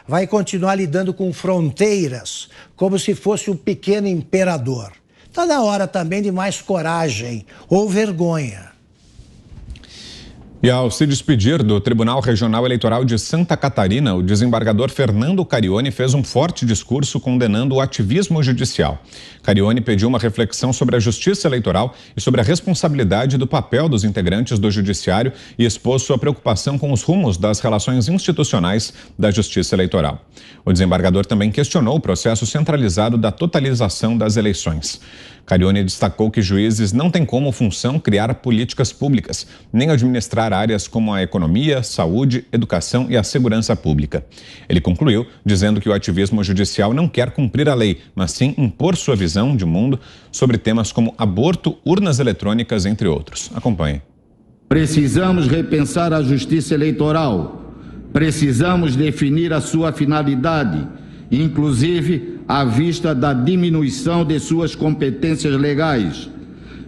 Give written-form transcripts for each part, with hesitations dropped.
vai continuar lidando com fronteiras como se fosse um pequeno imperador. Está na hora também de mais coragem ou vergonha. E ao se despedir do Tribunal Regional Eleitoral de Santa Catarina, o desembargador Fernando Carione fez um forte discurso condenando o ativismo judicial. Carione pediu uma reflexão sobre a justiça eleitoral e sobre a responsabilidade do papel dos integrantes do judiciário e expôs sua preocupação com os rumos das relações institucionais da justiça eleitoral. O desembargador também questionou o processo centralizado da totalização das eleições. Carione destacou que juízes não têm como função criar políticas públicas, nem administrar áreas como a economia, saúde, educação e a segurança pública. Ele concluiu dizendo que o ativismo judicial não quer cumprir a lei, mas sim impor sua visão de mundo sobre temas como aborto, urnas eletrônicas, entre outros. Acompanhe. Precisamos repensar a justiça eleitoral. Precisamos definir a sua finalidade, inclusive à vista da diminuição de suas competências legais.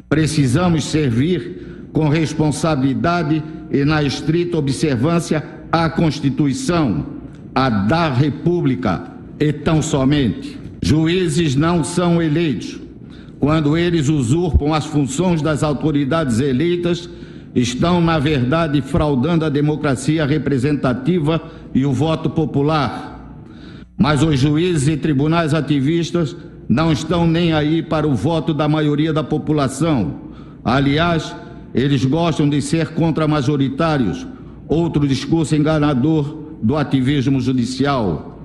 Precisamos servir com responsabilidade e na estrita observância à Constituição, a da República e tão somente. Juízes não são eleitos. Quando eles usurpam as funções das autoridades eleitas, estão, na verdade, fraudando a democracia representativa e o voto popular. Mas os juízes e tribunais ativistas não estão nem aí para o voto da maioria da população. Aliás, eles gostam de ser contramajoritários, outro discurso enganador do ativismo judicial.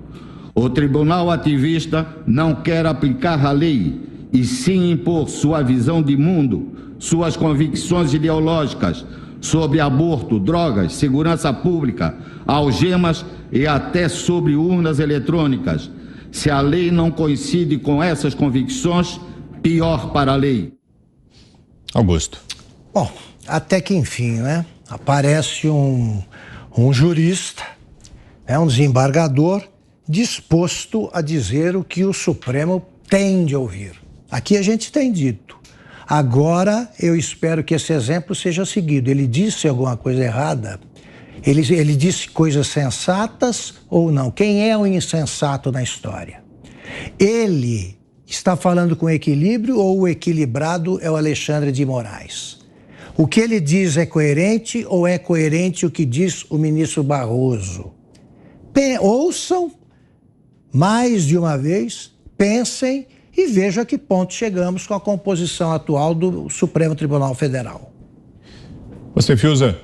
O tribunal ativista não quer aplicar a lei, e sim impor sua visão de mundo, suas convicções ideológicas sobre aborto, drogas, segurança pública, algemas e até sobre urnas eletrônicas. Se a lei não coincide com essas convicções, pior para a lei. Augusto. Bom, até que enfim, né? Aparece um jurista, um desembargador, disposto a dizer o que o Supremo tem de ouvir. Aqui a gente tem dito. Agora, eu espero que esse exemplo seja seguido. Ele disse alguma coisa errada? Ele disse coisas sensatas ou não? Quem é o insensato na história? Ele está falando com equilíbrio ou o equilibrado é o Alexandre de Moraes? O que ele diz é coerente ou é coerente o que diz o ministro Barroso? Ouçam mais de uma vez, pensem e vejam a que ponto chegamos com a composição atual do Supremo Tribunal Federal. Você, Fiuza.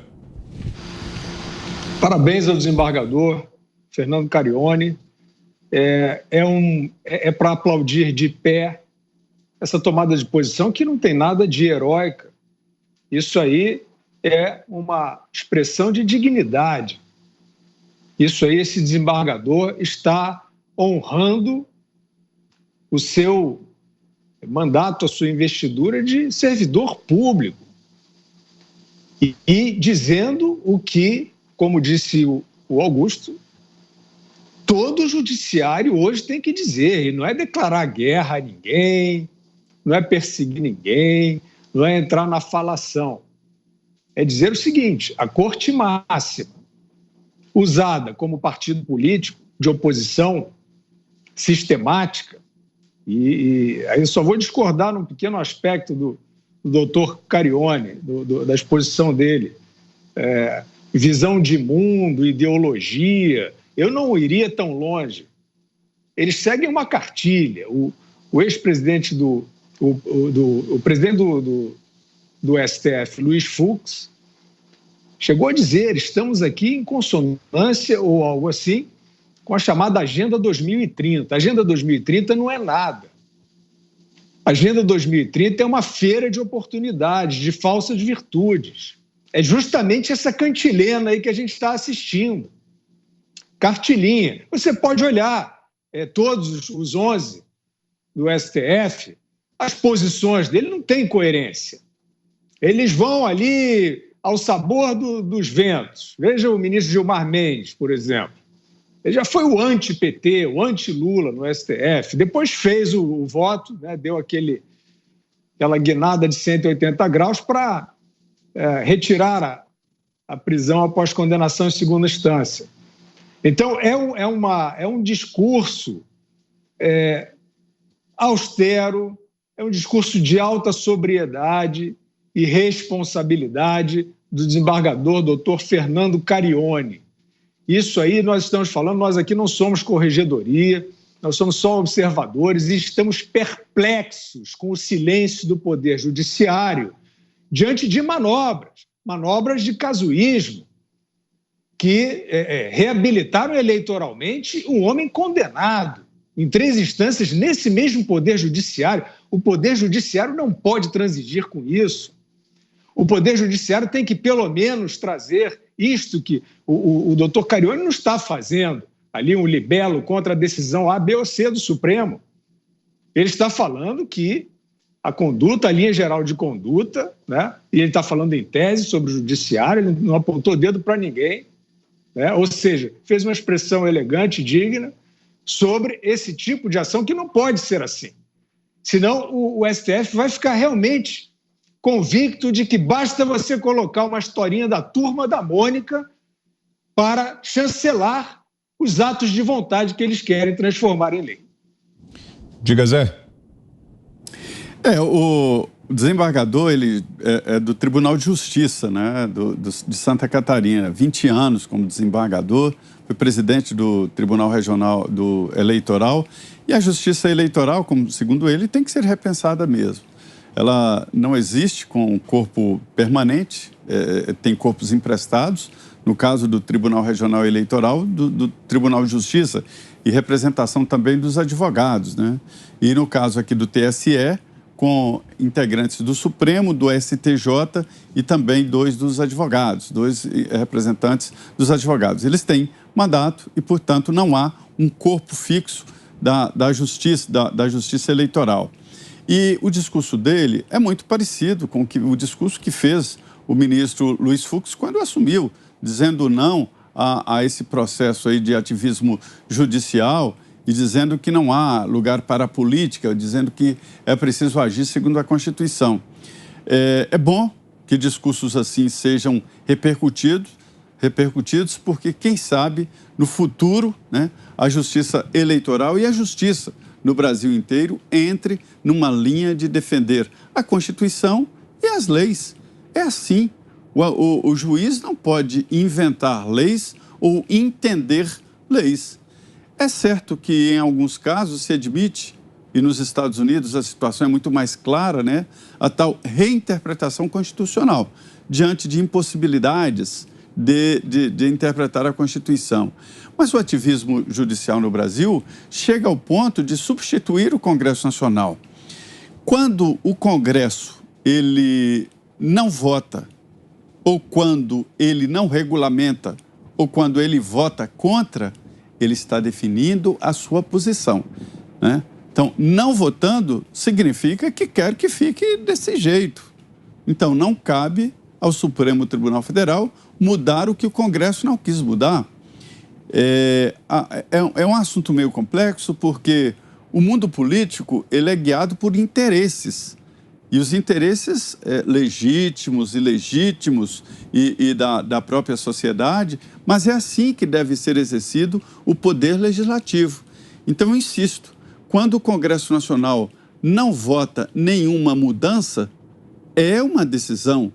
Parabéns ao desembargador Fernando Carione. É para aplaudir de pé essa tomada de posição que não tem nada de heróica. Isso aí é uma expressão de dignidade. Isso aí, esse desembargador está honrando o seu mandato, a sua investidura de servidor público e dizendo o que, como disse o Augusto, todo judiciário hoje tem que dizer, e não é declarar guerra a ninguém, não é perseguir ninguém, não é entrar na falação. É dizer o seguinte: a Corte Máxima, usada como partido político de oposição sistemática, e aí eu só vou discordar num pequeno aspecto do doutor Carione, da exposição dele, visão de mundo, ideologia, eu não iria tão longe. Eles seguem uma cartilha. O ex-presidente o presidente do STF, Luiz Fux, chegou a dizer: estamos aqui em consonância ou algo assim com a chamada Agenda 2030. A Agenda 2030 não é nada. A Agenda 2030 é uma feira de oportunidades, de falsas virtudes. É justamente essa cantilena aí que a gente está assistindo. Cartilinha. Você pode olhar todos os 11 do STF, as posições dele não têm coerência. Eles vão ali ao sabor dos ventos. Veja o ministro Gilmar Mendes, por exemplo. Ele já foi o anti-PT, o anti-Lula no STF, depois fez o voto, né, deu aquela guinada de 180 graus para retirar a prisão após condenação em segunda instância. Então, é um discurso austero, é um discurso de alta sobriedade e responsabilidade do desembargador doutor Fernando Carione. Isso aí nós estamos falando, nós aqui não somos corregedoria, nós somos só observadores e estamos perplexos com o silêncio do Poder Judiciário diante de manobras de casuísmo, que reabilitaram eleitoralmente um homem condenado em 3 instâncias nesse mesmo Poder Judiciário. O Poder Judiciário não pode transigir com isso. O Poder Judiciário tem que, pelo menos, trazer isto que o doutor Carione não está fazendo, ali um libelo contra a decisão A, B ou C do Supremo. Ele está falando que a conduta, a linha geral de conduta, né? E ele está falando em tese sobre o judiciário, ele não apontou dedo para ninguém, né? Ou seja, fez uma expressão elegante, digna, sobre esse tipo de ação que não pode ser assim. Senão o STF vai ficar realmente convicto de que basta você colocar uma historinha da Turma da Mônica para chancelar os atos de vontade que eles querem transformar em lei. Diga, Zé. O desembargador, ele é do Tribunal de Justiça, né, de Santa Catarina, 20 anos como desembargador, foi presidente do Tribunal Regional do Eleitoral, e a Justiça Eleitoral, como segundo ele, tem que ser repensada mesmo. Ela não existe com um corpo permanente, tem corpos emprestados, no caso do Tribunal Regional Eleitoral, do Tribunal de Justiça, e representação também dos advogados, né? E no caso aqui do TSE, com integrantes do Supremo, do STJ e também 2 dos advogados, 2 representantes dos advogados. Eles têm mandato e, portanto, não há um corpo fixo da justiça eleitoral. E o discurso dele é muito parecido com o discurso que fez o ministro Luiz Fux quando assumiu, dizendo não a esse processo aí de ativismo judicial e dizendo que não há lugar para a política, dizendo que é preciso agir segundo a Constituição. É bom que discursos assim sejam repercutidos, porque, quem sabe, no futuro, né, a justiça eleitoral e a justiça no Brasil inteiro entre numa linha de defender a Constituição e as leis. É assim. O juiz não pode inventar leis ou entender leis. É certo que, em alguns casos, se admite, e nos Estados Unidos a situação é muito mais clara, né, a tal reinterpretação constitucional, diante de impossibilidades de interpretar a Constituição. Mas o ativismo judicial no Brasil chega ao ponto de substituir o Congresso Nacional. Quando o Congresso ele não vota, ou quando ele não regulamenta, ou quando ele vota contra, ele está definindo a sua posição, né? Então, não votando significa que quer que fique desse jeito. Então, não cabe ao Supremo Tribunal Federal mudar o que o Congresso não quis mudar. É um assunto meio complexo, porque o mundo político ele é guiado por interesses. E os interesses legítimos e ilegítimos e da própria sociedade, mas é assim que deve ser exercido o poder legislativo. Então, eu insisto, quando o Congresso Nacional não vota nenhuma mudança, é uma decisão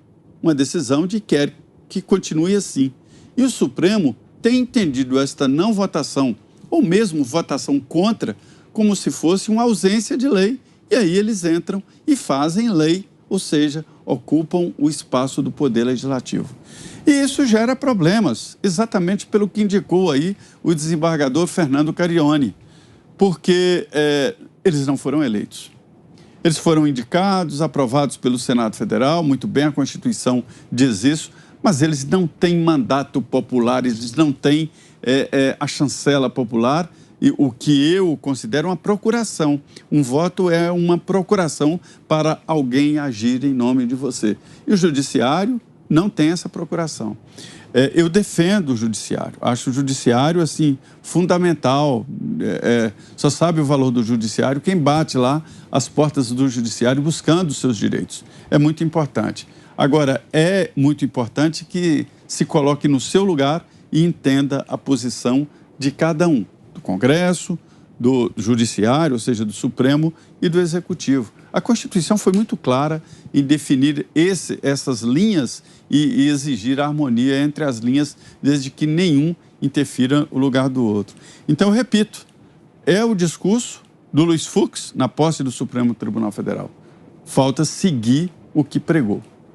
de que quer que continue assim. E o Supremo tem entendido esta não votação, ou mesmo votação contra, como se fosse uma ausência de lei. E aí eles entram e fazem lei, ou seja, ocupam o espaço do Poder Legislativo. E isso gera problemas, exatamente pelo que indicou aí o desembargador Fernando Carione, porque eles não foram eleitos. Eles foram indicados, aprovados pelo Senado Federal, muito bem, a Constituição diz isso, mas eles não têm mandato popular, eles não têm a chancela popular, e o que eu considero uma procuração. Um voto é uma procuração para alguém agir em nome de você. E o Judiciário não tem essa procuração. Eu defendo o Judiciário. Acho o Judiciário, assim, fundamental. Só sabe o valor do Judiciário quem bate lá as portas do Judiciário buscando os seus direitos. É muito importante. Agora, é muito importante que se coloque no seu lugar e entenda a posição de cada um, do Congresso, do Judiciário, ou seja, do Supremo e do Executivo. A Constituição foi muito clara em definir essas linhas e exigir a harmonia entre as linhas, desde que nenhum interfira o lugar do outro. Então, eu repito, é o discurso do Luiz Fux na posse do Supremo Tribunal Federal. Falta seguir o que pregou.